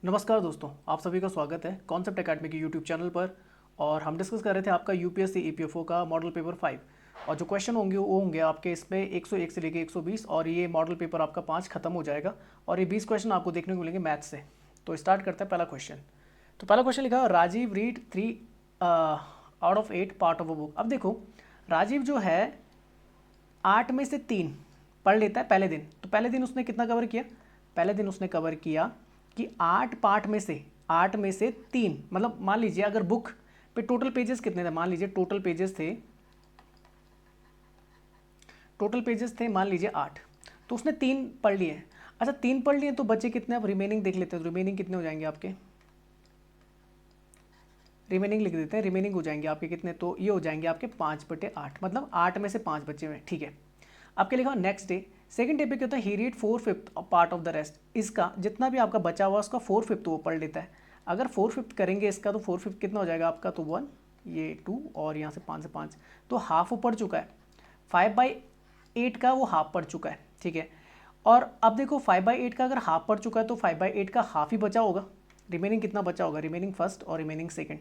नमस्कार दोस्तों, आप सभी का स्वागत है कॉन्सेप्ट एकेडमी के यूट्यूब चैनल पर। और हम डिस्कस कर रहे थे आपका यूपीएससी ईपीएफओ का मॉडल पेपर 5। और जो क्वेश्चन होंगे वो होंगे आपके इसमें 101 से लेके 120, और ये मॉडल पेपर आपका 5 खत्म हो जाएगा और ये 20 क्वेश्चन आपको देखने को मिलेंगे मैथ से। तो स्टार्ट करते हैं पहला क्वेश्चन। तो पहला क्वेश्चन लिखा, Rajiv read 3 out of 8 part of a book. अब देखो, राजीव जो है 8 में से 3 पढ़ लेता है पहले दिन। तो पहले दिन उसने कितना कवर किया? पहले दिन उसने कवर किया कि 8 पार्ट में से 3, मतलब मान लीजिए अगर बुक पे टोटल पेजेस कितने थे, मान लीजिए टोटल पेजेस थे मान लीजिए 8, तो उसने 3 पढ़ लिए। अच्छा 3 पढ़ लिए तो बचे कितने? अब रिमेनिंग देख लेते हैं। तो रिमेनिंग कितने हो जाएंगे आपके? रिमेनिंग लिख देते हैं। रिमेनिंग हो जाएंगे आपके कितने? तो ये हो जाएंगे आपके 5/8, मतलब 8 में से 5 बचे हुए हैं। ठीक है, आपके लिखा नेक्स्ट डे। सेकंड डे पे क्या होता है? He read 4/5 part of the rest. इसका जितना भी आपका बचा हुआ उसका 4/5 वो पढ़ लेता है। अगर 4/5 करेंगे इसका तो 4/5 कितना हो जाएगा आपका? तो 1, ये 2 और यहाँ से 5 से 5, तो हाफ वो पढ़ चुका है। 5/8 का वो हाफ पढ़ चुका है। ठीक है, और अब देखो 5/8 का अगर हाफ पढ़ चुका है तो 5/8 का हाफ ही बचा होगा। रिमेनिंग कितना बचा होगा? रिमेनिंग फर्स्ट और रिमेनिंग सेकंड।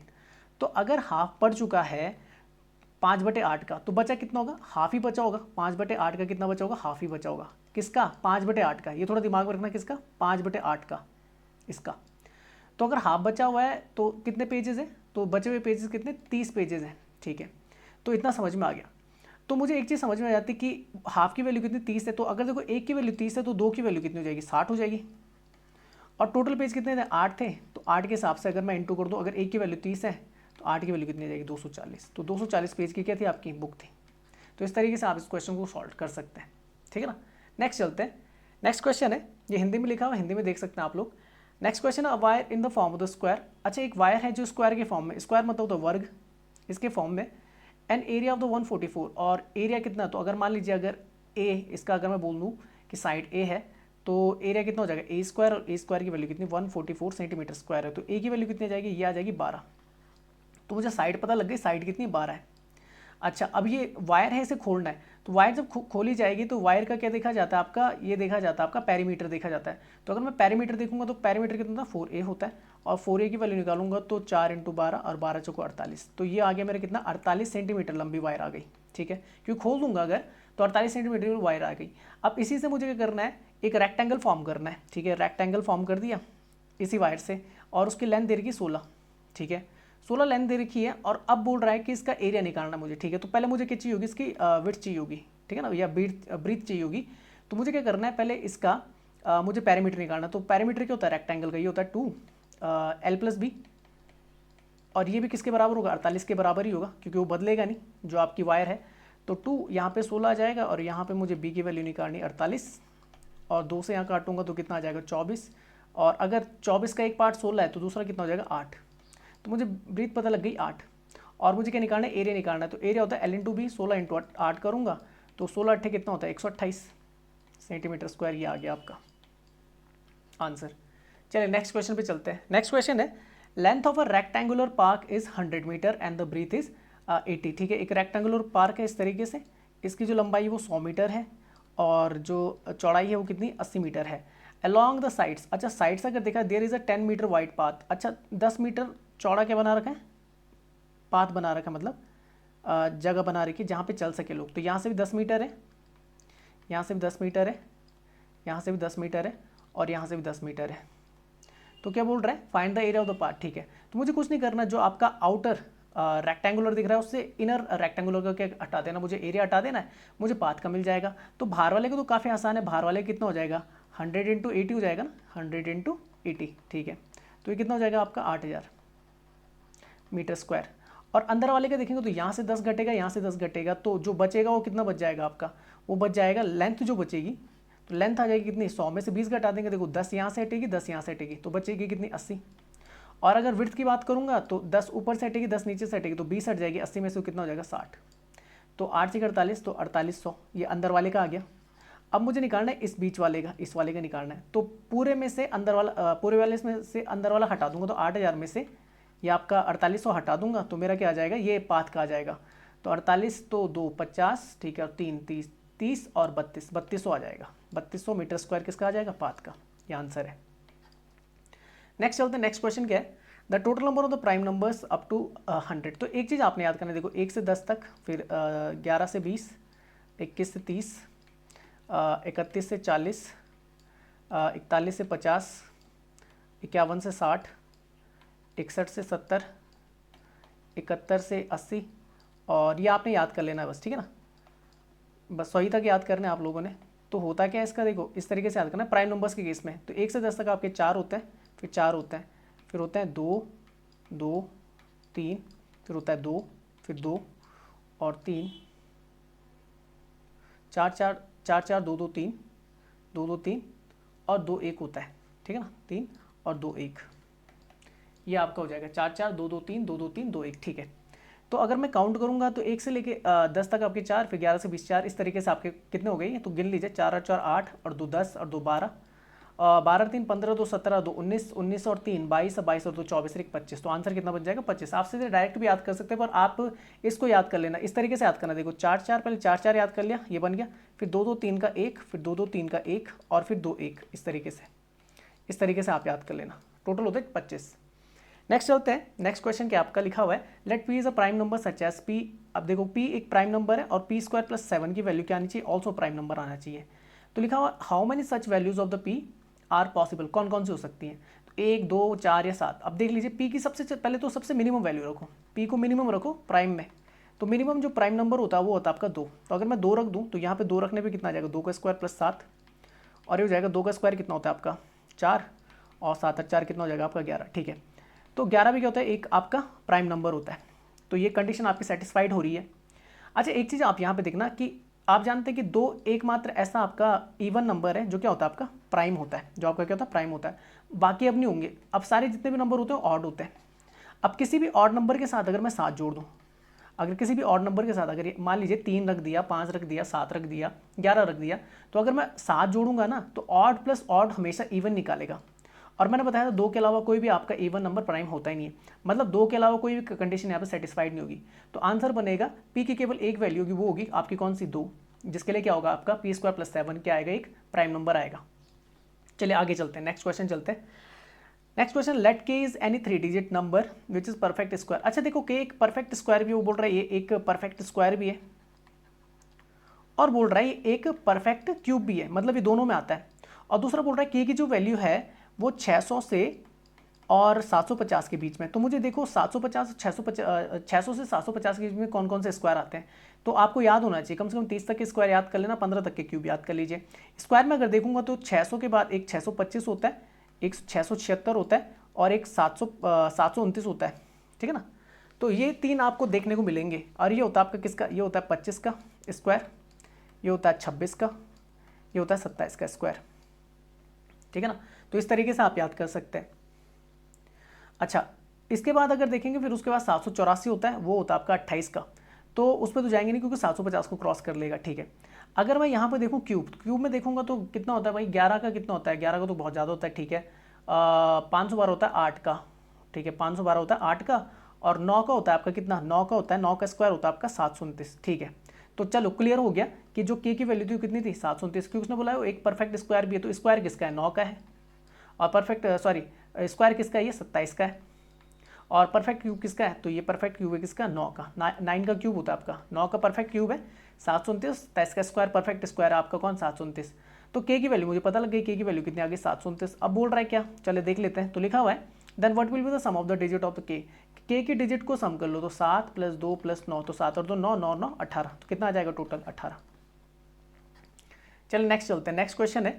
तो अगर हाफ पढ़ चुका है 5/8 का, तो बचा कितना होगा? हाफ ही बचा होगा। 5/8 का कितना बचा होगा? हाफ ही बचा होगा। किसका? 5/8 का। ये थोड़ा दिमाग में रखना, किसका? 5/8 का, इसका। तो अगर हाफ बचा हुआ है तो कितने पेजेस है? तो बचे हुए पेजेस कितने? 30 पेजेस हैं। ठीक है, तो इतना समझ में आ गया। तो मुझे एक चीज़ समझ में आ जाती कि हाफ की वैल्यू कितनी? 30 है। तो अगर देखो एक की वैल्यू 30 है तो 2 की वैल्यू कितनी हो जाएगी? 60 हो जाएगी। और टोटल पेज कितने थे? 8 थे। तो 8 के हिसाब से अगर मैं इंटू कर दूँ, अगर एक की वैल्यू 30 है तो 8 की वैल्यू कितनी आ जाएगी? 240। तो 240 पेज की क्या थी? आपकी बुक थी। तो इस तरीके से आप इस क्वेश्चन को सॉल्व कर सकते हैं। ठीक है ना। नेक्स्ट चलते हैं। नेक्स्ट क्वेश्चन है, ये हिंदी में लिखा हुआ, हिंदी में देख सकते हैं आप लोग। नेक्स्ट क्वेश्चन है, a wire in the form of the square. अच्छा, एक वायर है जो स्क्वायर के फॉर्म में, स्क्वायर मतलब होता है वर्ग, इसके फॉर्म में। एन एरिया ऑफ द 144, और एरिया कितना? तो अगर मान लीजिए अगर ए, इसका अगर मैं बोल दूँ कि साइड ए है, तो एरिया कितना हो जाएगा? ए स्क्वायर, और ए स्क्वायर की वैल्यू कितनी? 144 सेंटीमीटर स्क्वायर है। तो ए की वैल्यू कितनी आ जाएगी? ये आ जाएगी 12। तो मुझे साइड पता लग गई, साइड कितनी? 12 है। अच्छा, अब ये वायर है, इसे खोलना है। तो वायर जब खोली जाएगी तो वायर का क्या देखा जाता है आपका? ये देखा जाता है आपका पेरीमीटर देखा जाता है। तो अगर मैं पेरीमीटर देखूंगा तो पेरीमीटर कितना था? 4a होता है। और 4a की वैल्यू निकालूंगा तो 4 × 12 और 12 चौको 48। तो ये आ गया मेरा कितना? 48 सेंटीमीटर लंबी वायर आ गई। ठीक है, क्योंकि खोल दूंगा अगर तो 48 सेंटीमीटर की वायर आ गई। अब इसी से मुझे क्या करना है? एक रेक्टेंगल फॉर्म करना है। ठीक है, रेक्टेंगल फॉर्म कर दिया इसी वायर से, और उसकी लेंथ दे रखी 16। ठीक है, 16 लेंथ दे रखी है, और अब बोल रहा है कि इसका एरिया निकालना मुझे। ठीक है, तो पहले मुझे क्या चाहिए होगी? इसकी विड्थ चाहिए होगी। ठीक है ना, या ब्रीथ चाहिए होगी। तो मुझे क्या करना है? पहले इसका मुझे पैरामीटर निकालना। तो पैरामीटर क्या होता है रेक्टेंगल का? ये होता है 2l+b, और ये भी किसके बराबर होगा? 48 के बराबर ही होगा, क्योंकि वो बदलेगा नहीं जो आपकी वायर है। तो 2 यहाँ पे 16 आ जाएगा, और यहाँ पे मुझे b की वैल्यू निकालनी 48, और 2 से यहाँ काटूंगा तो कितना आ जाएगा? 24। और अगर 24 का एक पार्ट 16 है तो दूसरा कितना हो जाएगा? 8। तो मुझे ब्रीथ पता लग गई 8, और मुझे क्या निकालना है? एरिया निकालना है। तो एरिया होता है l×b, 16 × 8 करूँगा तो 16 8 कितना होता है? 128 सेंटीमीटर स्क्वायर। ये आ गया आपका आंसर। चलिए नेक्स्ट क्वेश्चन पे चलते हैं। नेक्स्ट क्वेश्चन है, length of a rectangular park is 100 meter and the breadth is 80। ठीक है, एक रेक्टेंगुलर पार्क है इस तरीके से, इसकी जो लंबाई है वो 100 मीटर है, और जो चौड़ाई है वो कितनी? 80 मीटर है। अलॉन्ग द साइड्स, अच्छा साइड्स अगर देखा, there is a 10 meter wide path. अच्छा 10 मीटर चौड़ा क्या बना रखा है? पाथ बना रखा है, मतलब जगह बना रखी है जहाँ पे चल सके लोग। तो यहाँ से भी 10 मीटर है, यहाँ से भी 10 मीटर है, यहाँ से भी 10 मीटर है, और यहाँ से भी 10 मीटर है। तो क्या बोल रहा है? Find the area of the part. ठीक है, तो मुझे कुछ नहीं करना, जो आपका आउटर रेक्टेंगुलर दिख रहा है उससे इनर रेक्टेंगुलर का क्या हटा देना, मुझे एरिया हटा देना है, मुझे पाथ का मिल जाएगा। तो बाहर वाले को तो काफ़ी आसान है, बाहर वाले कितना हो जाएगा? 100 × 80 हो जाएगा ना, 100 × 80। ठीक है, तो ये कितना हो जाएगा आपका? 8000 मीटर स्क्वायर। और अंदर वाले का देखेंगे तो यहाँ से 10 घटेगा, यहाँ से 10 घटेगा, तो जो बचेगा वो कितना बच जाएगा आपका? वो बच जाएगा लेंथ जो बचेगी, तो लेंथ आ जाएगी कितनी? 100 में से 20 घटा देंगे, देखो 10 यहाँ से हटेगी, 10 यहाँ से हटेगी, तो बचेगी कितनी? 80। और अगर विड्थ की बात करूंगा तो 10 ऊपर से हटेगी, 10 नीचे से हटेगी, तो 20 हट जाएगी, 80 में से कितना हो जाएगा? 60। तो 8 से 48, तो 4800, ये अंदर वाले का आ गया। अब मुझे निकालना है इस बीच वाले का, इस वाले का निकालना है। तो पूरे में से अंदर वाला, पूरे वाले में से अंदर वाला हटा दूंगा, तो 8000 में से ये आपका 4800 हटा दूंगा, तो मेरा क्या आ जाएगा? ये पाथ का आ जाएगा। तो 48 तो 2 50, ठीक है, और 3 30, 30 और 3200 आ जाएगा। 3200 मीटर स्क्वायर किसका आ जाएगा? पाथ का। ये आंसर है। नेक्स्ट चलते हैं, नेक्स्ट क्वेश्चन क्या है, the total number of the prime numbers up to 100। तो एक चीज़ आपने याद करना है, देखो 1 से 10 तक, फिर 11 से 20, 21 से 30, 31 से 40, 41 से 50, 51 से 60, 61 से 70, 71 से 80, और ये आपने याद कर लेना है बस, ठीक है ना, बस सही तक याद करना है आप लोगों ने। तो होता क्या है इसका, देखो इस तरीके से याद करना है प्राइम नंबर्स के केस में। तो 1 से 10 तक आपके 4 होते हैं, फिर 4 होते हैं, फिर होते हैं 2, 2, 3, फिर होता है 2, फिर 2 और 3, 4 4 4 4 2 2 3, 2 2 3 और 2 1 होता है, ठीक है ना, 3 और 2 1, ये आपका हो जाएगा 4 4 2 2 3 2 2 3 2 1, ठीक है। तो अगर मैं काउंट करूंगा तो 1 से लेके 10 तक आपके 4, फिर 11 से 20 4, इस तरीके से आपके कितने हो गए, तो गिन लीजिए, 4 और 4 8 और 2 10 और 2 12, 12 3 15, 2 17, 2 19, 19 और 3 22, 22 और 2 24, 1 25। तो आंसर कितना बन जाएगा, 25। आप सीधे डायरेक्ट भी याद कर सकते हैं, पर आप इसको याद कर लेना, इस तरीके से याद करना। देखो 4 4, पहले 4 4 याद कर लिया, ये बन गया, फिर 2 2 3 का 1, फिर 2 2 3 का 1 और फिर 2 1, इस तरीके से आप याद कर लेना, टोटल होता है 25। नेक्स्ट चलते हैं, नेक्स्ट क्वेश्चन क्या आपका लिखा हुआ है, let P is a prime number such as P. अब देखो पी एक प्राइम नंबर है और पी स्क्वायर प्लस 7 की वैल्यू क्या आनी चाहिए, ऑल्सो प्राइम नंबर आना चाहिए। तो लिखा हुआ how many such values of the P R possible, कौन कौन सी हो सकती हैं, तो 1 2 4 या 7। अब देख लीजिए पी की सबसे पहले तो सबसे मिनिमम वैल्यू रखो, पी को मिनिमम रखो प्राइम में। तो मिनिमम जो प्राइम नंबर होता है वो होता है आपका 2। तो अगर मैं 2 रख दूँ तो यहाँ पे 2 रखने पे कितना आ जाएगा, 2 का स्क्वायर प्लस 7, और ये हो जाएगा 2 का स्क्वायर कितना होता है आपका 4, और 7 और 4 कितना हो जाएगा आपका 11, ठीक है। तो 11 भी क्या होता है, एक आपका प्राइम नंबर होता है। तो ये कंडीशन आपकी सेटिस्फाइड हो रही है। अच्छा एक चीज़ आप यहाँ पे देखना कि आप जानते हैं कि 2 एकमात्र ऐसा आपका इवन नंबर है जो क्या होता है आपका प्राइम होता है, जो आपका क्या होता है प्राइम होता है, बाकी अब नहीं होंगे। अब सारे जितने भी नंबर होते हैं ऑड होते हैं। अब किसी भी ऑड नंबर के साथ अगर मैं 7 जोड़ दूँ, अगर किसी भी ऑड नंबर के साथ अगर मान लीजिए 3 रख दिया, 5 रख दिया, 7 रख दिया, 11 रख दिया, तो अगर मैं 7 जोड़ूंगा ना तो ऑड प्लस ऑड हमेशा इवन निकालेगा। और मैंने बताया था 2 के अलावा कोई भी आपका इवन नंबर प्राइम होता ही नहीं है, मतलब 2 के अलावा कोई भी कंडीशन यहाँ पे सेटिस्फाइड नहीं होगी। तो आंसर बनेगा पी की केवल एक वैल्यू होगी, वो होगी आपकी कौन सी 2, जिसके लिए क्या होगा आपका पी स्क्वायर प्लस 7 क्या आएगा, एक प्राइम नंबर आएगा। चलिए आगे चलते हैं, नेक्स्ट क्वेश्चन चलते हैं। नेक्स्ट क्वेश्चन, लेट के is any 3 digit number which is perfect square. अच्छा देखो के एक परफेक्ट स्क्वायर भी है, वो बोल रहा है ये एक परफेक्ट स्क्वायर भी है, और बोल रहा है ये एक परफेक्ट क्यूब भी है, मतलब ये दोनों में आता है। और दूसरा बोल रहा है के की जो वैल्यू है वो 600 से और 750 के बीच में। तो मुझे देखो 750 600 से 750 के बीच में कौन कौन से स्क्वायर आते हैं, तो आपको याद होना चाहिए, कम से कम 30 तक के स्क्वायर याद कर लेना, 15 तक के क्यूब याद कर लीजिए। स्क्वायर में अगर देखूंगा तो 600 के बाद एक 625 होता है, एक 676 होता है, और एक 729 होता है, ठीक है ना। तो ये 3 आपको देखने को मिलेंगे। और ये होता है आपका किसका, ये होता है 25 का स्क्वायर, ये होता है 26 का, ये होता है 27 का स्क्वायर, ठीक है ना। तो इस तरीके से आप याद कर सकते हैं। अच्छा इसके बाद अगर देखेंगे फिर उसके बाद 784 होता है, वो होता है आपका 28 का। तो उस पर तो जाएंगे नहीं क्योंकि 750 को क्रॉस कर लेगा, ठीक है। अगर मैं यहाँ पे देखूँ क्यूब में देखूंगा तो कितना होता है भाई, 11 का कितना होता है, 11 का तो बहुत ज़्यादा होता है, ठीक है। 512 होता है 8 का, ठीक है, 512 होता है 8 का, और 9 का होता है आपका कितना, 9 का होता है, 9 का स्क्वायर होता है आपका 729, ठीक है। तो चलो क्लियर हो गया कि जो के की वैल्यू थी कितनी थी 729, क्योंकि उसने बोला है वो एक परफेक्ट स्क्वायर भी है। तो स्क्वायर किसका है, 9 का है, और परफेक्ट स्क्वायर किसका है, ये 27 का है, और परफेक्ट क्यूब किसका है, तो ये परफेक्ट क्यूब है किसका, 9 का, 9 का क्यूब होता है आपका, 9 का परफेक्ट क्यूब है 729, 27 का स्क्वायर परफेक्ट स्क्वायर है आपका कौन 729। तो के की वैल्यू मुझे पता लग गई, के की वैल्यू कितनी आ गई 729। अब बोल रहा है क्या, चले देख लेते हैं। तो लिखा हुआ है then what will be the sum of the digit of the K की डिजिट को सम कर लो। तो 7 + 2 + 9, तो 7 और 2 9, 9 9 18, तो कितना आ जाएगा टोटल 18। चलिए नेक्स्ट चलते हैं, नेक्स्ट क्वेश्चन है,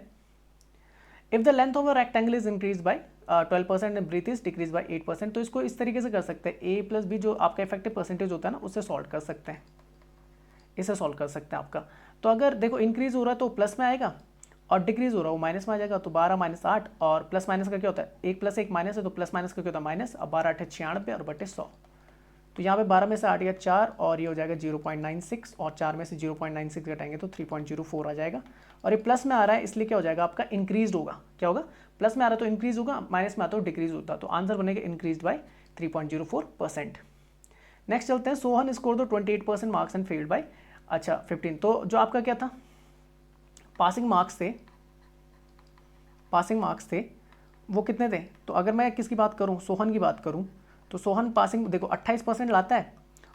if the length of a rectangle is increase by 12% and breadth is decrease by 8%। तो इसको इस तरीके से कर सकते हैं, a + b जो आपका इफेक्टिव परसेंटेज होता है ना, उससे सॉल्व कर सकते हैं, इसे सॉल्व कर सकते हैं आपका। तो अगर देखो इंक्रीज हो रहा है तो प्लस में आएगा, और डिक्रीज हो रहा है वो माइनस में आ जाएगा। तो 12 - 8, और प्लस माइनस का क्या होता है, 1 + 1 माइनस है, तो प्लस माइनस का क्या होता है माइनस। अब 12 × 8 = 96 और बटे 100। तो यहाँ पे 12 में से 8 या 4, और ये हो जाएगा 0.96, और 4 में से 0.96 घटाएंगे तो 3.04 आ जाएगा। और ये प्लस में आ रहा है इसलिए क्या हो जाएगा आपका इंक्रीज होगा, क्या होगा, प्लस में आ रहा है तो इंक्रीज होगा, माइनस में आता तो डिक्रीज होता। तो आंसर बनेगा इंक्रीज बाय 3.04%। नेक्स्ट चलते हैं, Sohan scored 28% marks and failed by 15। तो जो आपका क्या था, पासिंग मार्क्स थे वो कितने थे, तो अगर मैं किसकी बात करूँ, सोहन की बात करूँ, तो सोहन पासिंग देखो 28% लाता है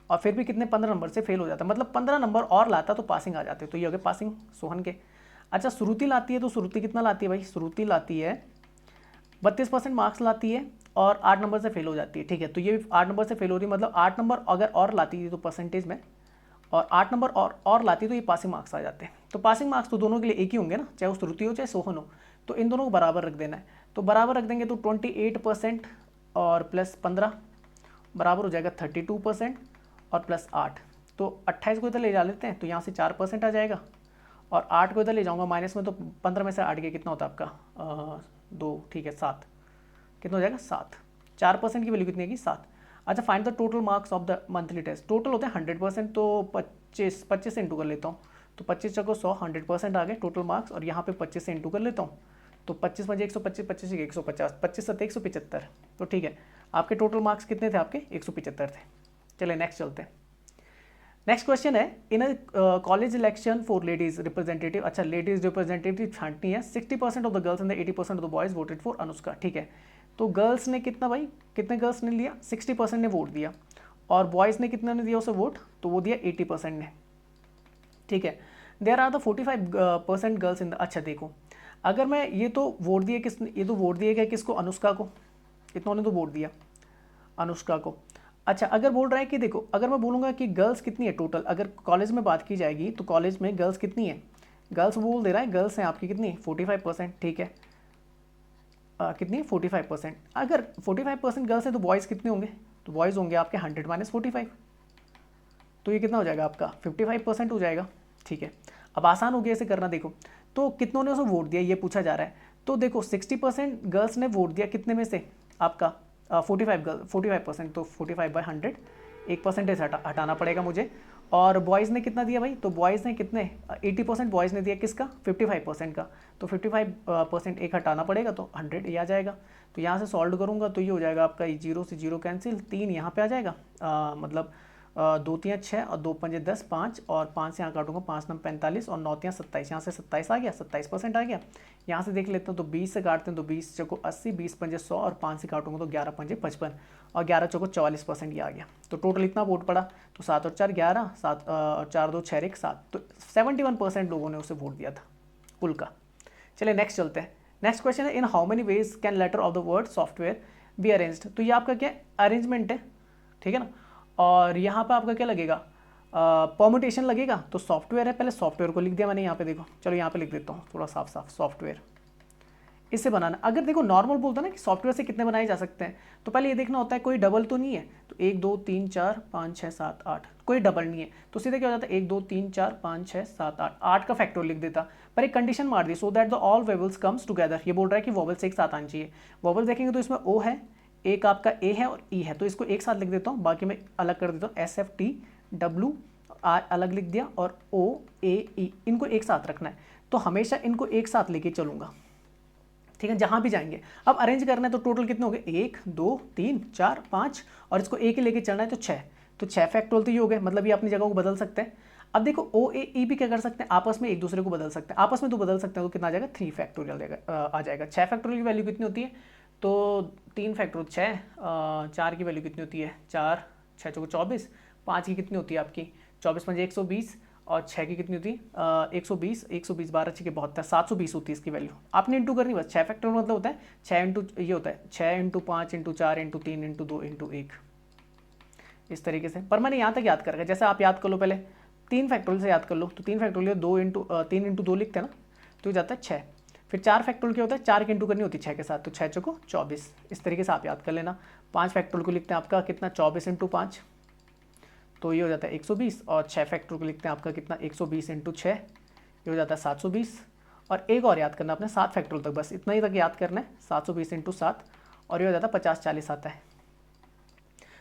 और फिर भी कितने 15 नंबर से फेल हो जाता है, मतलब 15 नंबर और लाता तो पासिंग आ जाते, तो ये हो गया पासिंग सोहन के। अच्छा श्रुति लाती है, तो श्रुति कितना लाती है भाई, श्रुति लाती है 32% मार्क्स लाती है और 8 नंबर से फेल हो जाती है, ठीक है। तो ये 8 नंबर से फेल हो रही है, मतलब 8 नंबर अगर और लाती थी तो परसेंटेज में, और 8 नंबर और लाती तो ये पासिंग मार्क्स आ जाते हैं। तो पासिंग मार्क्स तो दोनों के लिए एक ही होंगे ना, चाहे वो श्रुति हो चाहे सोहन हो, तो इन दोनों को बराबर रख देना है। तो बराबर रख देंगे तो 28% और प्लस 15 बराबर हो जाएगा 32% और प्लस 8, तो 28 को इधर ले जा लेते हैं, तो यहाँ से 4% आ जाएगा और 8 को इधर ले जाऊँगा माइनस में, तो 15 में से 8 गया कितना होता है आपका 2, ठीक है 7, कितना हो जाएगा 7, 4% की वैल्यू कितनी आएगी 7। अच्छा find the total marks of the monthly test, total होते हैं 100%, तो 25 से इंटू कर लेता हूँ, तो 25 चको 100, 100% आ गए टोटल मार्क्स, और यहाँ पे 25 से इंटू कर लेता हूँ, तो 25 बजे 125, 25 150, 25 7 175, तो ठीक है आपके टोटल मार्क्स कितने थे, आपके 175 थे। चलिए नेक्स्ट चलते हैं। नेक्स्ट क्वेश्चन है, in a college election for ladies representative, अच्छा लेडीज रिप्रेजेंटेटिव छांटनी है, 60% of the girls and 80% of the boys voted for Anushka, ठीक है। तो गर्ल्स ने कितना भाई, कितने गर्ल्स ने लिया, 60% ने वोट दिया, और बॉयज़ ने कितना ने दिया उसे वोट, तो वो दिया 80% ने, ठीक है। There are the 45% girls in the, अच्छा देखो अगर मैं ये तो वोट दिए किसने, ये तो वोट दिए गए किसको, अनुष्का को, इन्होंने तो वोट दिया अनुष्का को। अच्छा अगर बोल रहा है कि देखो अगर मैं बोलूँगा कि गर्ल्स कितनी है टोटल, अगर कॉलेज में बात की जाएगी तो कॉलेज में गर्ल्स कितनी है, गर्ल्स बोल दे रहा है गर्ल्स हैं आपकी कितनी 45%, ठीक है कितनी 45%। अगर 45% गर्ल्स हैं तो बॉयज़ कितने होंगे, तो बॉयज़ होंगे आपके 100 माइनस 45, तो ये कितना हो जाएगा आपका 55% हो जाएगा, ठीक है। अब आसान हो गया इसे करना, देखो तो कितनों ने उसे वोट दिया ये पूछा जा रहा है, तो देखो 60% गर्ल्स ने वोट दिया कितने में से, आपका 45%, तो 45/100 एक परसेंटेज हटाना पड़ेगा मुझे, और बॉयज़ ने कितना दिया भाई, तो बॉयज़ ने कितने 80% बॉयज़ ने दिया किसका 55% का, तो 55% एक हटाना पड़ेगा, तो 100 ये आ जाएगा। तो यहाँ से सॉल्व करूँगा तो ये हो जाएगा आपका 0 से 0 कैंसिल, 3 यहाँ पे आ जाएगा, मतलब 2 3 6 और 2 5 10 5, और 5 से यहाँ काटूंगा 5 9 45 और 9 3 27, यहाँ से 27 आ गया, 27% आ गया। यहाँ से देख लेते हैं तो 20 से काटते हैं तो 20 चौको 80, 20 पंजे 100 और 5 से काटूंगा तो 11 पंजे 55 और 11 चौको 44% ये आ गया। तो टोटल इतना वोट पड़ा, तो 7 और 4 11, 7 और 4 2 6 1 7, तो 71% लोगों ने उसे वोट दिया था कुल का। चलिए नेक्स्ट चलते हैं। नेक्स्ट क्वेश्चन है, in how many ways can letter of the word software be arranged, तो ये आपका क्या अरेंजमेंट है, ठीक है ना, और यहाँ पे आपका क्या लगेगा परमुटेशन लगेगा, तो सॉफ्टवेयर है, पहले सॉफ्टवेयर को लिख दिया मैंने यहाँ पे, देखो चलो यहाँ पे लिख देता हूँ थोड़ा साफ साफ, सॉफ्टवेयर इससे बनाना। अगर देखो नॉर्मल बोलता है ना कि सॉफ्टवेयर से कितने बनाए जा सकते हैं, तो पहले ये देखना होता है कोई डबल तो नहीं है, तो 1 2 3 4 5 6 7 8 कोई डबल नहीं है, तो सीधे क्या हो जाता है 1 2 3 4 5 6 7 8, 8 का फैक्टर लिख देता, पर एक कंडीशन मार दी, so that the all vowels comes together, ये बोल रहा है कि वॉवल्स एक साथ आनी चाहिए। वॉवल्स देखेंगे तो इसमें ओ है, एक आपका ए है और ई है, तो इसको एक साथ लिख देता हूँ, बाकी मैं अलग कर देता हूँ, S F T W R अलग लिख दिया, और ओ ए ई इनको एक साथ रखना है, तो हमेशा इनको एक साथ लेके चलूँगा, ठीक है, जहाँ भी जाएंगे। अब अरेंज करना है तो टोटल कितने हो गए 1 2 3 4 5, और इसको एक ही लेके चलना है तो 6, तो 6 फैक्टोरियल तो ये हो गए, मतलब ये अपनी जगह को बदल सकते हैं। अब देखो ओ ए ई भी क्या कर सकते हैं, आपस में एक दूसरे को बदल सकते हैं, आपस में तो बदल सकते हैं, तो कितना आ जाएगा 3 फैक्टोरियल आ जाएगा। 6 फैक्टोरियल की वैल्यू कितनी होती है, तो 3 फैक्टोरियल 6, 4 की वैल्यू कितनी होती है 4 6 चौको 24, 5 की कितनी होती है आपकी 24 पंजे 120, और 6 की कितनी होती है 120, 120 12 6 के 72, 720 होती है इसकी वैल्यू, आपने इंटू करनी बस। 6 फैक्टर मतलब होता है 6 इंटू ये होता है 6 into 5 into 4 into 3 into 2 into 1, इस तरीके से। पर मैंने यहाँ तक याद कर रखा है, जैसे आप याद कर लो पहले 3 फैक्टोरियल से याद कर लो, तो 3 फैक्टोरियल 3 इंटू 2 लिखते हैं ना, तो जाता है 6। फिर 4 फैक्टोरियल क्या होता है 4 की इंटू करनी होती है 6 के साथ, तो 6 चौको 24, इस तरीके से आप याद कर लेना। 5 फैक्टोरियल को लिखते हैं आपका कितना 24 इंटू 5, तो ये हो जाता है 120, और 6 फैक्टर को लिखते हैं आपका कितना 120 इंटू 6, ये हो जाता है 720, और एक और याद करना अपने 7 फैक्टोरियल तक, बस इतना ही तक याद करना है 720 इंटू 7, और ये हो जाता है 50 40 आता है,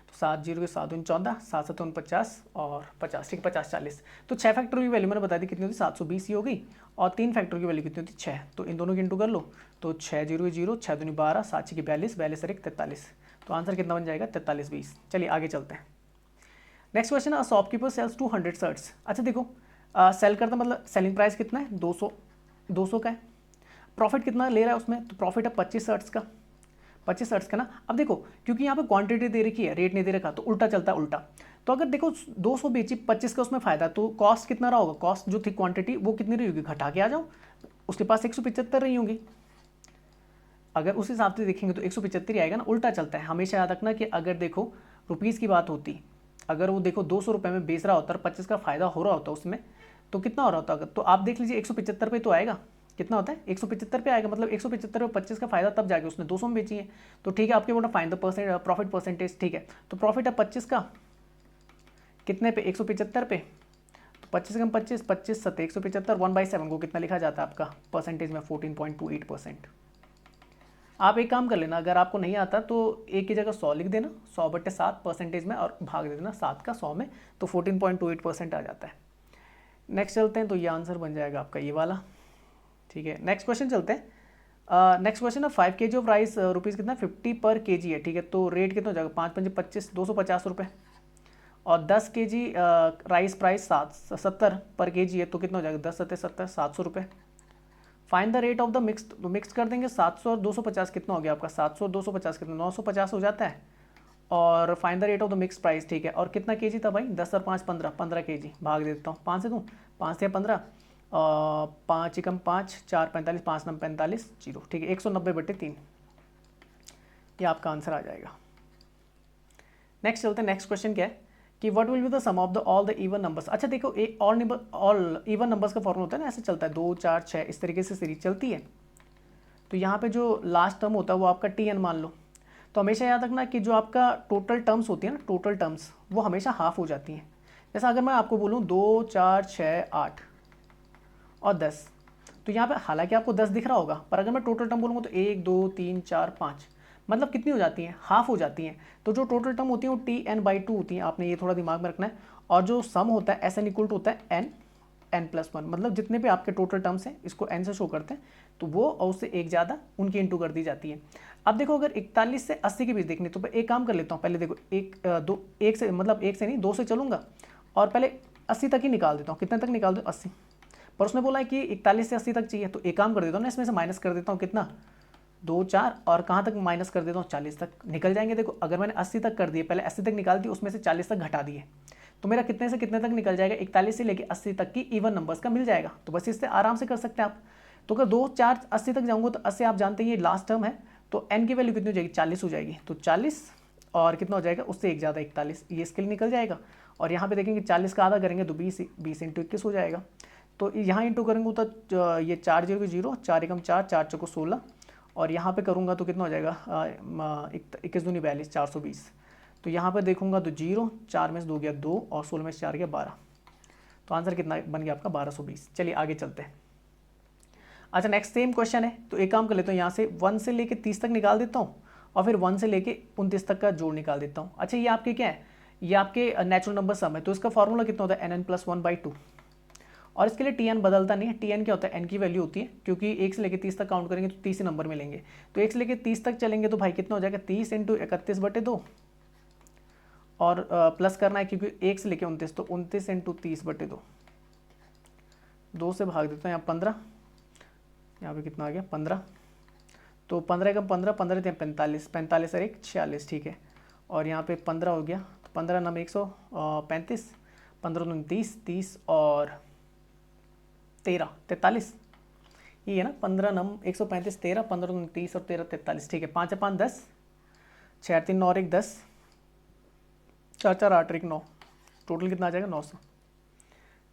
तो 7 0 के 7 14, 7 7 49 और 50, ठीक है 50 40। तो 6 फैक्टर की वैल्यू मैंने बता दी कितनी होती 720 ही हो गई, और 3 फैक्टर की वैल्यू कितनी होती 6, तो इन दोनों की इंटू कर लो, तो 6 0 0 6 दूनी 12, 7 6 की 42, 42 और 1 43, तो आंसर कितना बन जाएगा 43 20। चलिए आगे चलते हैं। नेक्स्ट क्वेश्चन है, शॉपकीपर सेल्स 200 शर्ट्स। अच्छा देखो सेल करता मतलब सेलिंग प्राइस कितना है 200 का है, प्रॉफिट कितना ले रहा है उसमें, तो प्रॉफिट है 25 हर्ट्ज का, 25 हर्ट्ज का ना। अब देखो क्योंकि यहाँ पे क्वांटिटी दे रखी है, रेट नहीं दे रखा, तो उल्टा चलता है उल्टा। तो अगर देखो 200 बेची, 25 का उसमें फायदा, तो कॉस्ट कितना रहा होगा, कॉस्ट जो थी क्वांटिटी वो कितनी रही होगी, घटा के आ जाओ, उसके पास 175 रही होंगी। अगर उस हिसाब से देखेंगे तो 175 ही आएगा ना, उल्टा चलता है। हमेशा याद रखना कि अगर देखो रुपीज़ की बात होती, अगर वो देखो 200 रुपये में बेच रहा होता और 25 का फायदा हो रहा होता उसमें, तो कितना हो रहा होता, अगर तो आप देख लीजिए 175 पे तो आएगा, कितना होता है 175 पे आएगा, मतलब 175 पे 25 का फायदा तब जाके उसने 200 में बेची है। तो ठीक है, आपके बोला फाइंड द प्रॉफिट परसेंटेज, ठीक है। तो प्रॉफिट है 25 का, कितने पे, 175 पे, तो 25 कम 25, 25 सत्ते 175, 1/7 को कितना लिखा जाता है आपका परसेंटेज में, 14.28%। आप एक काम कर लेना, अगर आपको नहीं आता तो एक की जगह 100 लिख देना, 100/7 परसेंटेज में, और भाग दे देना 7 का 100 में, तो 14.28% आ जाता है। नेक्स्ट चलते हैं, तो ये आंसर बन जाएगा आपका ये वाला, ठीक है। नेक्स्ट क्वेश्चन चलते हैं। नेक्स्ट क्वेश्चन है 5 kg ऑफ राइस रुपीज़ कितना, 50 पर kg है, ठीक है। तो रेट कितना हो जाएगा, 5 पंजे 25, 250 रुपये, और 10 kg राइस प्राइस 70 पर kg है, तो कितना हो जाएगा, 10 सत्ते 70, 700 रुपये। Find the rate of the mix, तो मिक्स कर देंगे, 700 और 250 कितना हो गया आपका, 700 और 250 कितना, 950 हो जाता है। और find the rate of the mix price, ठीक है। और कितना kg था भाई, 10 और 5 15, 15 kg, भाग दे देता हूँ 5 से, दूँ 5 से 15, 5 एकम 5, 4 45, 5 9 45, 0, ठीक है। 190/3 ये आपका आंसर आ जाएगा। नेक्स्ट चलते हैं, नेक्स्ट क्वेश्चन क्या है कि what will be the sum of the all the even numbers. अच्छा देखो, एक ऑल इवन नंबर्स का फॉर्मूला होता है ना, ऐसे चलता है 2 4 6, इस तरीके से सीरीज चलती है। तो यहाँ पे जो लास्ट टर्म होता है वो आपका Tn मान लो। तो हमेशा याद रखना कि जो आपका टोटल टर्म्स होती है ना, टोटल टर्म्स वो हमेशा हाफ हो जाती हैं। जैसा अगर मैं आपको बोलूँ 2 4 6 8 और 10, तो यहाँ पे हालांकि आपको 10 दिख रहा होगा, पर अगर मैं टोटल टर्म बोलूँगा तो 1 2 3 4 5, मतलब कितनी हो जाती हैं, हाफ हो जाती हैं। तो जो टोटल टर्म होती है वो Tn/2 होती है, आपने ये थोड़ा दिमाग में रखना है। और जो सम होता है Sn इक्वल टू होता है n+1, मतलब जितने भी आपके टोटल टर्म्स हैं इसको n से शो करते हैं, तो वो और उससे एक ज़्यादा उनकी इंटू कर दी जाती है। अब देखो अगर 41 से 80 के बीच देखनी, तो एक काम कर लेता हूँ, पहले देखो 1 से, मतलब 1 से नहीं 2 से चलूँगा, और पहले 80 तक ही निकाल देता हूँ। कितने तक निकाल दूँ, 80, पर उसने बोला है कि 41 से 80 तक चाहिए, तो एक काम कर देता हूँ ना, इसमें से माइनस कर देता हूँ, कितना 2 4, और कहाँ तक माइनस कर देता हूँ, 40 तक निकल जाएंगे। देखो अगर मैंने 80 तक कर दिए, पहले 80 तक निकाल दी, उसमें से 40 तक घटा दिए, तो मेरा कितने से कितने तक निकल जाएगा, 41 से लेके 80 तक की इवन नंबर्स का मिल जाएगा। तो बस इससे आराम से कर सकते हैं आप। तो अगर 2 4 80 तक जाऊँगा, तो 80 आप जानते हैं ये लास्ट टर्म है, तो n की वैल्यू कितनी हो जाएगी, 40 हो जाएगी। तो 40 और कितना हो जाएगा, उससे एक ज़्यादा 41, ये इसके लिए निकल जाएगा। और यहाँ पे देखेंगे 40 का आधा करेंगे तो 20 × 21 हो जाएगा। तो यहाँ इंटू करेंगे तो ये 4 0 0, 4 एकम 4, 4 चौको 16, और यहाँ पे करूँगा तो कितना हो जाएगा, 21 दूनी 42, 420। तो यहाँ पे देखूँगा तो 0, 4 में से 2 गया 2, और 16 में से 4 गया 12। तो आंसर कितना बन गया आपका, 1220। चलिए आगे चलते हैं। अच्छा नेक्स्ट सेम क्वेश्चन है, तो एक काम कर लेता हूँ, यहाँ से 1 से लेके 30 तक निकाल देता हूँ, और फिर 1 से लेके 29 तक का जोड़ निकाल देता हूँ। अच्छा ये आपके क्या है, ये आपके नेचुरल नंबर सम है, तो इसका फॉर्मूला कितना होता है, nn+1/2। और इसके लिए Tn बदलता नहीं है, Tn क्या होता है, n की वैल्यू होती है, क्योंकि 1 से लेके 30 तक काउंट करेंगे तो 30 नंबर मिलेंगे। तो 1 से लेके 30 तक चलेंगे तो भाई कितना हो जाएगा, 30 × 31/2, और प्लस करना है क्योंकि 1 से लेके 29, तो 29 × 30/2, 2 से भाग देता हूँ, यहाँ 15, यहाँ पे कितना आ गया 15, तो 15 का 15, 15 × 45, 45 और 1 46, ठीक है। और यहाँ पे 15 हो गया, तो 15 नम 135, 15 दूनी 30, 30 और 13 43, ये है ना, 15 नम 135, 13, 15 दूनी 30 और 13 43, ठीक है। 5 5 10, 6 3 9 1 10, 4 4 8 1 9, टोटल कितना आ जाएगा 900।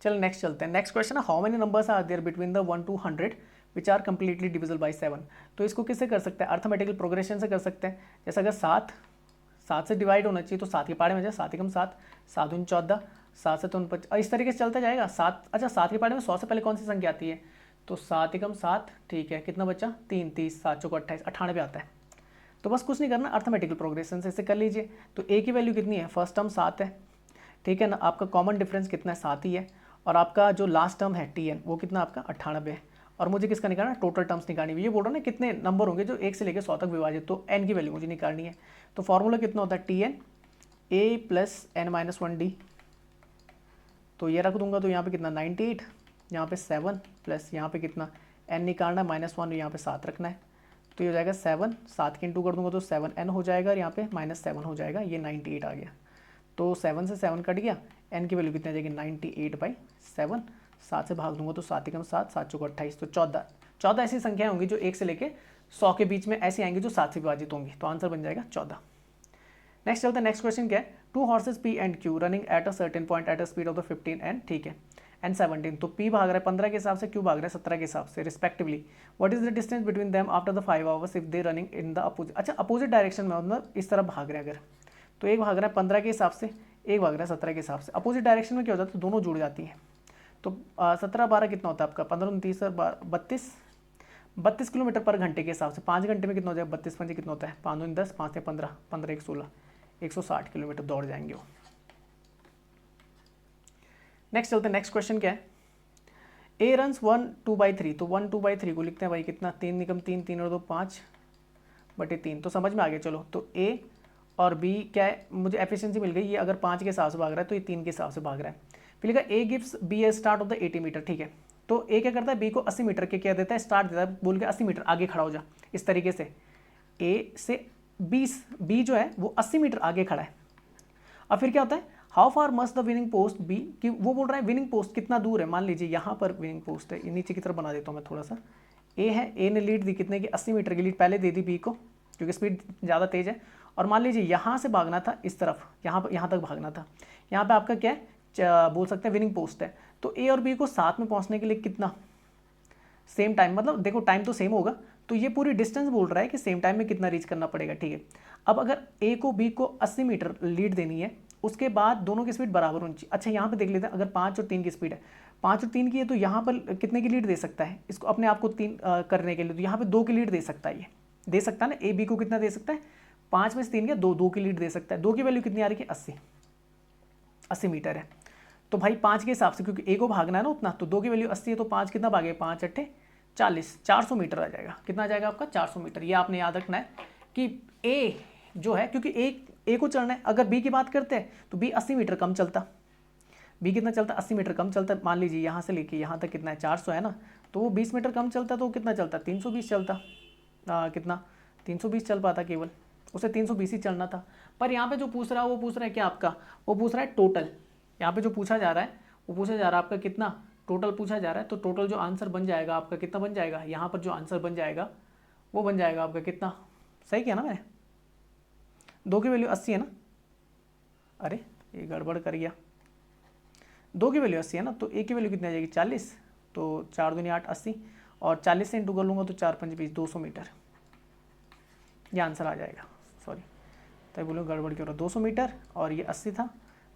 चलो नेक्स्ट चलते हैं। नेक्स्ट क्वेश्चन है, how many numbers are there between the 1 to 100 which are completely divisible by 7। तो इसको किससे कर सकते हैं, अर्थमेटिकल प्रोग्रेशन से कर सकते हैं। जैसे अगर 7 से डिवाइड होना चाहिए, तो 7 के पाड़े में जाए, 7 एकम 7, 7 दूनी 14, 7 से 29, और इस तरीके से चलता जाएगा। 7, अच्छा 7 के पाड़े में 100 से पहले कौन सी संख्या आती है, तो 7 एकम 7, ठीक है। कितना बचा, 3, 30, 7 चौको 28, 98 आता है। तो बस कुछ नहीं करना, अर्थमेटिकल प्रोग्रेशन से इसे कर लीजिए। तो ए की वैल्यू कितनी है, फर्स्ट टर्म 7 है, ठीक है ना, आपका कॉमन डिफरेंस कितना है, 7 ही है, और आपका जो लास्ट टर्म है Tn वो कितना आपका 98 है। और मुझे किसका निकालना है, टोटल टर्म्स निकालनी है। ये बोल रहा ना कितने नंबर होंगे जो 1 से लेकर 100 तक विभाजित, तो n की वैल्यू मुझे निकालनी है। तो फॉर्मूला कितना होता है, Tn a + n-1d, तो ये रख दूंगा, तो यहाँ पे कितना 98, यहाँ पे 7 प्लस यहाँ पे कितना एन निकालना है, -1 यहाँ पे 7 रखना है, तो ये हो जाएगा 7, 7 के इंटू कर दूंगा तो 7n हो जाएगा और यहाँ पे -7 हो जाएगा, ये 98 आ गया। तो 7 से 7 कट गया, n की वैल्यू कितनी आ जाएगी 98/7, 7 से भाग दूंगा तो 7 एकम 7, 7 चौको 28, तो 14 ऐसी संख्याएं होंगी जो 1 से लेके 100 के बीच में ऐसी आएंगी जो 7 से विभाजित होंगी, तो आंसर बन जाएगा 14। नेक्स्ट चलता है, नेक्स्ट क्वेश्चन क्या है, 2 horses P and Q running at a certain point at a speed of the 15 and, ठीक है, एंड 17, तो P भाग रहा है 15 के हिसाब से, Q भाग रहा है 17 के हिसाब से respectively. What is the distance between them after the 5 hours if they running in the opposite, अच्छा अपोजिट डायरेक्शन में, मतलब इस तरफ भाग रहे हैं अगर, तो एक भाग रहा है 15 के हिसाब से, एक भाग रहा है 17 के हिसाब से। अपोजिट डायरेक्शन में क्या हो जाता है, दोनों जुड़ जाती हैं, तो 17 12 कितना होता है आपका, 15 29 32 किलोमीटर पर घंटे के हिसाब से, 5 घंटे में कितना हो जाएगा, 32 5 कितना होता है, 5 10, 5 से 15, 15 1 16, 160 किलोमीटर दौड़ जाएंगे वो। नेक्स्ट चलते हैं, नेक्स्ट क्वेश्चन क्या है, ए रन्स 1 2/3, तो 1 2/3 को लिखते हैं भाई कितना, 3 निकम 3, 3 और 2 5/3, तो समझ में आ गया। चलो तो ए और बी क्या है, मुझे एफिशिएंसी मिल गई, ये अगर 5 के हिसाब से भाग रहा है तो ये 3 के हिसाब से भाग रहा है। फिर लिखा A gives B a start of the 80 metre, ठीक है, तो ए क्या करता है, बी को 80 मीटर के क्या देता है, स्टार्ट देता है, बोल के 80 मीटर आगे खड़ा हो जा, इस तरीके से ए से बी जो है वो 80 मीटर आगे खड़ा है। अब फिर क्या होता है, how far must the winning post be, कि वो बोल रहा है विनिंग पोस्ट कितना दूर है, मान लीजिए यहाँ पर विनिंग पोस्ट है, नीचे की तरफ बना देता हूँ मैं थोड़ा सा, ए है, ए ने लीड दी कितने की, 80 मीटर की लीड पहले दे दी बी को, क्योंकि स्पीड ज़्यादा तेज है, और मान लीजिए यहाँ से भागना था इस तरफ, यहाँ तक भागना था, यहाँ पे आपका क्या है, बोल सकते हैं विनिंग पोस्ट है, तो ए और बी को साथ में पहुँचने के लिए कितना, सेम टाइम, मतलब देखो टाइम तो सेम होगा, तो ये पूरी डिस्टेंस बोल रहा है कि सेम टाइम में कितना रीच करना पड़ेगा, ठीक है। अब अगर ए को बी को 80 मीटर लीड देनी है, उसके बाद दोनों की स्पीड बराबर होनी चाहिए। अच्छा यहाँ पे देख लेते हैं, अगर 5 और 3 की स्पीड है, 5 और 3 की है, तो यहाँ पर कितने की लीड दे सकता है, इसको अपने आप को 3 करने के लिए, तो यहाँ पे 2 की लीड दे सकता है, ये दे सकता है ना, ए बी को कितना दे सकता है, 5 में से 3 या 2 की लीड दे सकता है। 2 की वैल्यू कितनी आ रही है, 80 मीटर है, तो भाई 5 के हिसाब से, क्योंकि ए को भागना है ना उतना, तो 2 की वैल्यू 80 है, तो 5 कितना भागे, 5 8 40, 400 मीटर आ जाएगा, कितना आ जाएगा आपका 400 मीटर। ये आपने याद रखना है कि ए जो है, क्योंकि ए को चलना है, अगर बी की बात करते हैं तो बी 80 मीटर कम चलता, बी कितना चलता, 80 मीटर कम चलता, मान लीजिए यहाँ से लेके यहाँ तक कितना है 400 है ना, तो वो 20 मीटर कम चलता, तो वो कितना चलता, 320 चलता, कितना 320 चल पाता केवल, उसे 320 ही चलना था। पर यहाँ पे जो पूछ रहा है वो पूछ रहा है क्या आपका, वो पूछ रहा है टोटल, यहाँ पे जो पूछा जा रहा है वो पूछा जा रहा है आपका कितना, टोटल पूछा जा रहा है, तो टोटल जो आंसर बन जाएगा आपका कितना बन जाएगा, यहाँ पर जो आंसर बन जाएगा वो बन जाएगा आपका कितना, सही किया ना मैंने, 2 की वैल्यू 80 है ना, अरे ये गड़बड़ कर गया, 2 की वैल्यू 80 है ना, तो ए की वैल्यू कितनी आ जाएगी 40, तो 4 दूनी 8 80, और 40 से इंटू कर लूँगा तो 4 5 20, 200 मीटर, ये आंसर आ जाएगा। सॉरी तभी बोलूँ गड़बड़ क्यों रहा, 200 मीटर और ये 80 था,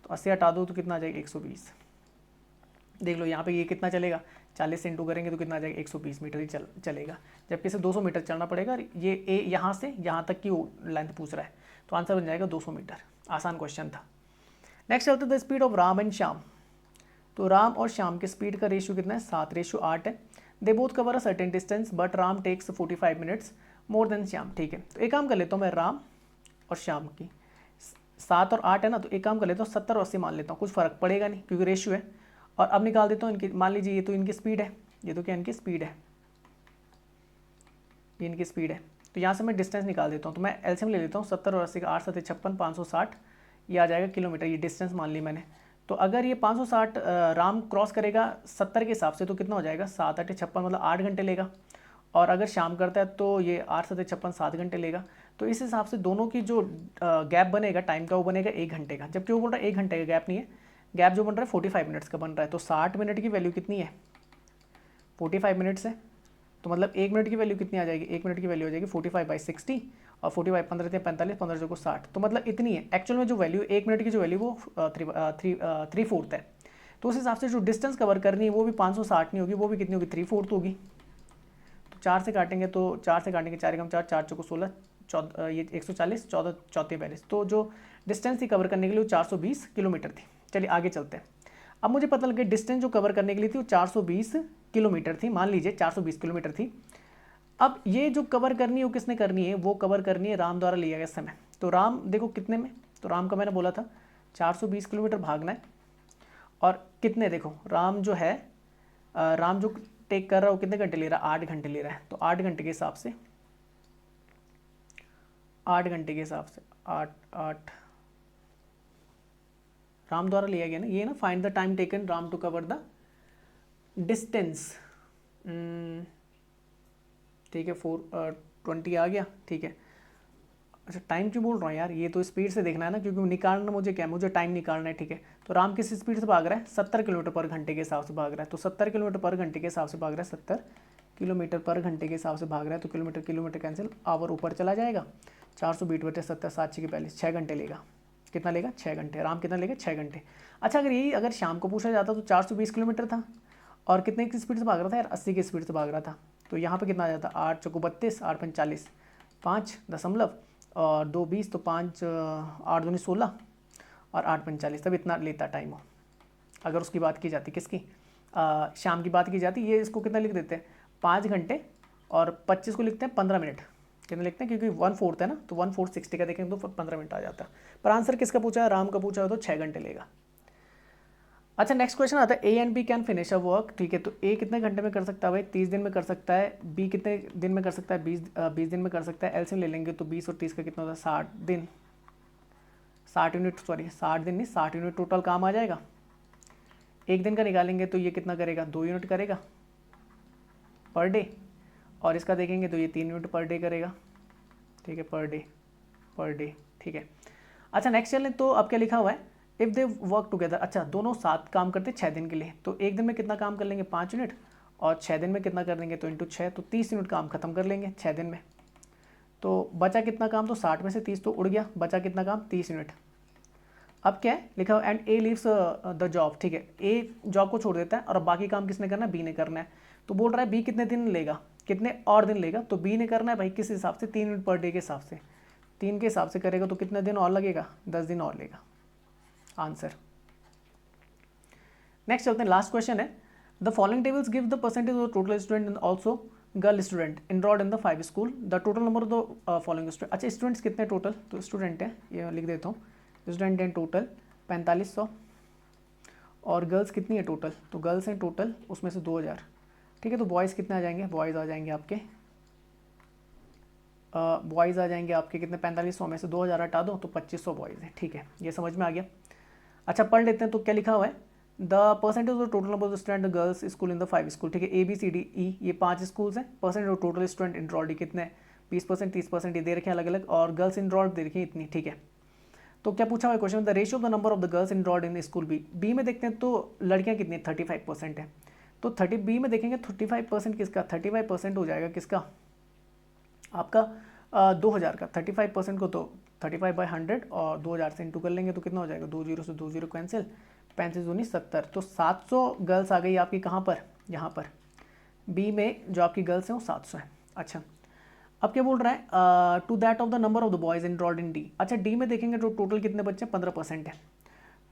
तो 80 हटा दो तो कितना आ जाएगा 120, देख लो यहाँ पे ये कितना चलेगा, 40 से इंटू करेंगे तो कितना आ जाएगा 120 मीटर ही चलेगा, जबकि इसे 200 मीटर चलना पड़ेगा, ये ए यहाँ से यहाँ तक की लेंथ पूछ रहा है, तो आंसर बन जाएगा 200 मीटर। आसान क्वेश्चन था। नेक्स्ट चलते the speed of Ram and Shyam, तो राम और श्याम के स्पीड का रेशियो कितना है, 7:8 है। They both cover a certain distance but Ram takes 45 minutes more than Shyam, ठीक है। तो एक काम कर लेता हूँ मैं, राम और श्याम की 7 और 8 है ना, तो एक काम कर लेता हूँ 70 और 80 मान लेता हूँ, कुछ फर्क पड़ेगा नहीं क्योंकि रेशियो है। और अब निकाल देता हूँ इनकी, मान लीजिए ये तो इनकी स्पीड है, ये तो क्या इनकी स्पीड है, ये इनकी स्पीड है, तो यहाँ से मैं डिस्टेंस निकाल देता हूँ, तो मैं एलसीएम ले लेता हूँ 70 और 80 का, 8 7 56 560, ये आ जाएगा किलोमीटर, ये डिस्टेंस मान ली मैंने। तो अगर ये 560 राम क्रॉस करेगा 70 के हिसाब से तो कितना हो जाएगा, 7 8 56 मतलब 8 घंटे लेगा, और अगर शाम करता है तो ये 8 7 56 7 घंटे लेगा। तो इस हिसाब से दोनों की जो गैप बनेगा टाइम का वो बनेगा 1 घंटे का, जबकि वो बोल रहा है 1 घंटे का गैप नहीं है, गैप जो बन रहा है 45 मिनट्स का बन रहा है। तो 60 मिनट की वैल्यू कितनी है, 45 मिनट्स है, तो मतलब 1 मिनट की वैल्यू कितनी आ जाएगी, 1 मिनट की वैल्यू हो जाएगी 45/60, और 45 15 × 45 15 को 60, तो मतलब इतनी है एक्चुअल में जो वैल्यू 1 मिनट की जो वैल्यू वो 3/4 है। तो उस हिसाब से जो डिस्टेंस कवर करनी है वो भी 560 नहीं होगी, वो भी कितनी होगी 3/4 होगी। तो 4 से काटेंगे, तो 4 से काटेंगे 4 × 4 4 × 16 14, ये 140 14 14 42, तो जो डिस्टेंस थी कवर करने के लिए वो 420 किलोमीटर थी। चलिए आगे चलते हैं। अब मुझे पता लग गया डिस्टेंस जो कवर करने के लिए थी वो 420 किलोमीटर थी, मान लीजिए 420 किलोमीटर थी। अब ये जो कवर करनी है वो किसने करनी है, वो कवर करनी है राम द्वारा लिया गया समय। तो राम देखो कितने में, तो राम का मैंने बोला था 420 किलोमीटर भागना है, और कितने देखो राम जो है, राम जो टेक कर रहा है वो कितने घंटे ले रहा है, 8 घंटे ले रहा है। तो 8 घंटे के हिसाब से 8 घंटे के हिसाब से 8 राम द्वारा लिया गया ना ये ना, find the time taken Ram to cover the distance. ठीक है 420 आ गया। ठीक है अच्छा टाइम क्यों बोल रहा हूँ यार, ये तो स्पीड से देखना है ना, क्योंकि निकालना मुझे क्या है, मुझे टाइम निकालना है। ठीक है तो राम किस स्पीड से भाग रहा है, 70 किलोमीटर पर घंटे के हिसाब से भाग रहा है। तो 70 किलोमीटर पर घंटे के हिसाब से भाग रहा है, 70 किलोमीटर पर घंटे के हिसाब से भाग रहा है। तो किलोमीटर किलोमीटर कैंसिल, आवर ऊपर चला जाएगा, 420 बटे 70 7 6 42 6 घंटे लेगा। कितना लेगा, 6 घंटे। राम कितना लेगा, 6 घंटे। अच्छा अगर यही अगर शाम को पूछा जाता तो 420 किलोमीटर था और कितने की स्पीड से भाग रहा था यार, 80 की स्पीड से भाग रहा था। तो यहाँ पे कितना आ जाता, 8 चौको 32, 8 पंच 40, 5 दशमलव और 2 20, तो 5 8 दूनी 16 और 8 पंच 40, तब इतना लेता टाइम हो। अगर उसकी बात की जाती, किसकी, शाम की बात की जाती, ये इसको कितना लिख देते हैं 5 घंटे और 25 को लिखते हैं 15 मिनट। कितने लिखते हैं, क्योंकि 1/4 है ना, तो 1/4 60 का देखेंगे तो 15 मिनट आ जाता है। पर आंसर किसका पूछा है, राम का पूछा है, तो 6 घंटे लेगा। अच्छा नेक्स्ट क्वेश्चन आता है, A and B can finish a work. ठीक है तो ए कितने घंटे में कर सकता है भाई, 30 दिन में कर सकता है। बी कितने दिन में कर सकता है, 20 दिन में कर सकता है। एलसीएम ले लेंगे तो 20 और 30 का कितना होता है, 60 दिन, 60 यूनिट, सॉरी 60 दिन नहीं 60 यूनिट टोटल काम आ जाएगा। एक दिन का निकालेंगे तो ये कितना करेगा, 2 यूनिट करेगा पर डे, और इसका देखेंगे तो ये 3 यूनिट पर डे करेगा। ठीक है पर डे। ठीक है अच्छा नेक्स्ट चलें, तो अब क्या लिखा हुआ है, इफ़ दे वर्क टुगेदर। अच्छा दोनों साथ काम करते 6 दिन के लिए, तो एक दिन में कितना काम कर लेंगे, 5 यूनिट, और 6 दिन में कितना कर लेंगे, तो इंटू 6, तो 30 यूनिट काम खत्म कर लेंगे 6 दिन में। तो बचा कितना काम, तो 60 में से 30 तो उड़ गया, बचा कितना काम, 30 यूनिट। अब क्या है लिखा हुआ, and A leaves the job. ठीक है ए जॉब को छोड़ देता है और बाकी काम किसने करना है, बी ने करना है। तो बोल रहा है बी कितने दिन लेगा, कितने और दिन लेगा, तो बी ने करना है भाई किस हिसाब से, 3 यूनिट पर डे के हिसाब से। 3 के हिसाब से करेगा तो कितने दिन और लगेगा, 10 दिन और लेगा। आंसर। नेक्स्ट चलते हैं, लास्ट क्वेश्चन है, the following tables give the percentage of total student and also girl student enrolled in the 5 school, the total number of the following student. अच्छा स्टूडेंट्स कितने टोटल, तो स्टूडेंट है ये लिख देता हूँ, स्टूडेंट हैं टोटल 4500, और गर्ल्स कितनी है टोटल, तो गर्ल्स हैं टोटल उसमें से 2000। ठीक है तो बॉयज़ कितने आ जाएंगे, बॉयज़ आ जाएंगे आपके बॉयज़ आ जाएंगे आपके कितने, 4500 में से 2000 हटा दो तो 2500 बॉयज़ हैं। ठीक है ये समझ में आ गया। अच्छा पढ़ लेते हैं, तो क्या लिखा हुआ है, the percentage of total number of student girls school in the 5 school. ठीक है A B C D E ये 5 स्कूल्स हैं, percentage of total student enrolled कितने हैं, 20% 30% ये दे रखे हैं अलग अलग, और गर्ल्स इनरोल्ड दे रखी है इतनी। ठीक है तो क्या पूछा हुआ है question, the ratio of the number of the girls enrolled in school B. B में देखते हैं तो लड़कियां कितनी 35% है, तो 30 बी में देखेंगे 35% किसका, 35% हो जाएगा किसका, आपका 2000 का। 35% को तो 35/100 और 2000 से इंटू कर लेंगे तो कितना हो जाएगा, 2 0 से 2 0 कैंसिल, 35 दूनी 70, तो 700 गर्ल्स आ गई आपकी कहाँ पर, यहाँ पर बी में जो आपकी गर्ल्स हैं वो 700 है। अच्छा अब क्या बोल रहा है, to that of the number of the boys enrolled in D. अच्छा डी में देखेंगे तो टोटल कितने बच्चे, 15% है।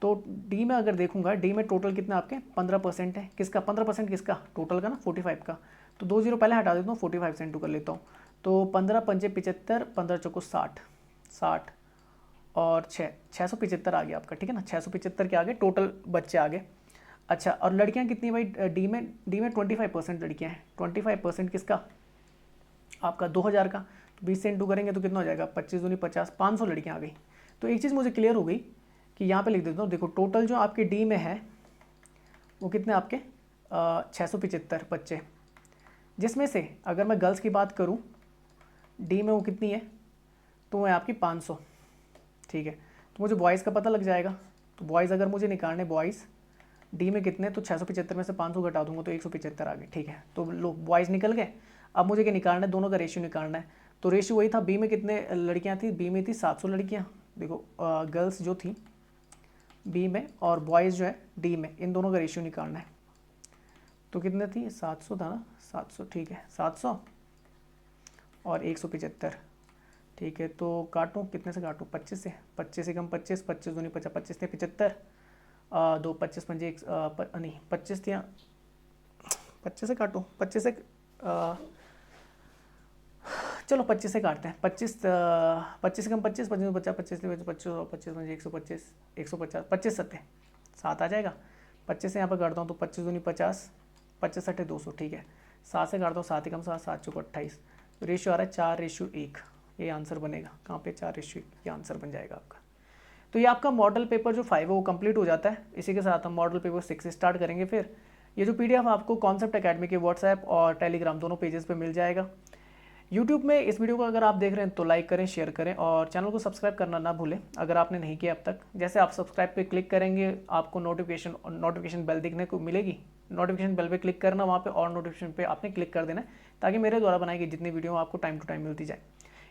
तो डी में अगर देखूंगा, डी में टोटल कितना आपके 15% है, किसका 15% किसका, टोटल का ना 45 का, तो 2 0 पहले हटा देता हूँ, 45 से इंटू कर लेता हूँ, तो 15 पंजे 75, 15 चौको 60, 60 और 675 आ गया आपका। ठीक है ना 675 के आगे टोटल बच्चे आ गए। अच्छा और लड़कियां कितनी भाई, डी में 25% लड़कियां हैं, 25% किसका आपका 2000 का, तो 20 से इंटू करेंगे तो कितना हो जाएगा, 25 दूनी 50, 500 लड़कियां आ गई। तो एक चीज़ मुझे क्लियर हो गई कि यहाँ पे लिख देता हूँ, देखो टोटल जो आपके डी में है वो कितने आपके 675 बच्चे, जिसमें से अगर मैं गर्ल्स की बात करूँ डी में वो कितनी है, तो है आपकी 500। ठीक है तो मुझे बॉयज़ का पता लग जाएगा, तो बॉयज़ अगर मुझे निकालने बॉयज़ डी में कितने, तो 675 में से 500 घटा दूंगा तो 175 आ गए। ठीक है तो लो बॉयज़ निकल गए। अब मुझे क्या निकालना है, दोनों का रेशियो निकालना है, तो रेशियो वही था, बी में कितने लड़कियां थी, बी में थी 700 लड़कियां, देखो गर्ल्स जो थी बी में और बॉयज़ जो है डी में, इन दोनों का रेशियो निकालना है। तो कितने थी, 700 था ना, 700 ठीक है, 700 और 175। ठीक है तो काटूँ, कितने से काटूँ, 25 से, 25 से कम 25, 25 दूनी 50, 25 थे 75, 2 25 पंजे नहीं 25 थी, 25 से काटूँ, 25 से चलो 25 से काटते हैं, 25 से कम 25, 25 50, 25 से 25 और 25 पंजे 125, 150, 25 7 7 आ जाएगा। 25 से यहाँ पर काटता हूँ तो 25 दूनी 50, 65 है 200, ठीक है। 7 से काट दो, 7 एकम 7, 7 चौको 28, रेशियो आ रहा है 4:1, ये आंसर बनेगा। कहाँ पे 4:1, ये आंसर बन जाएगा आपका। तो ये आपका मॉडल पेपर जो 5 है वो कंप्लीट हो जाता है। इसी के साथ हम मॉडल पेपर 6 स्टार्ट करेंगे। फिर ये जो PDF आपको कॉन्सेप्ट एकेडमी के व्हाट्सएप और टेलीग्राम दोनों पेजेस पे मिल जाएगा। यूट्यूब में इस वीडियो को अगर आप देख रहे हैं तो लाइक करें, शेयर करें और चैनल को सब्सक्राइब करना ना भूलें अगर आपने नहीं किया अब तक। जैसे आप सब्सक्राइब पे क्लिक करेंगे आपको नोटिफिकेशन बेल दिखने को मिलेगी। नोटिफिकेशन बेल पे क्लिक करना, वहाँ पे और नोटिफिकेशन पे आपने क्लिक कर देना ताकि मेरे द्वारा बनाई गई जितनी वीडियो आपको टाइम टू टाइम मिलती जाए।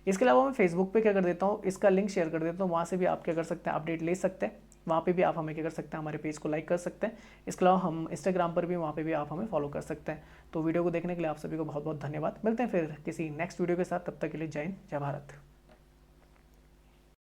इसके अलावा मैं फेसबुक पे क्या कर देता हूँ, इसका लिंक शेयर कर देता हूँ, वहाँ से भी आप क्या कर सकते हैं, अपडेट ले सकते हैं। वहाँ पे भी आप हमें क्या कर सकते हैं, हमारे पेज को लाइक कर सकते हैं। इसके अलावा हम इंस्टाग्राम पर भी, वहाँ पे भी आप हमें फॉलो कर सकते हैं। तो वीडियो को देखने के लिए आप सभी को बहुत बहुत धन्यवाद। मिलते हैं फिर किसी नेक्स्ट वीडियो के साथ, तब तक के लिए जय हिंद, जय भारत।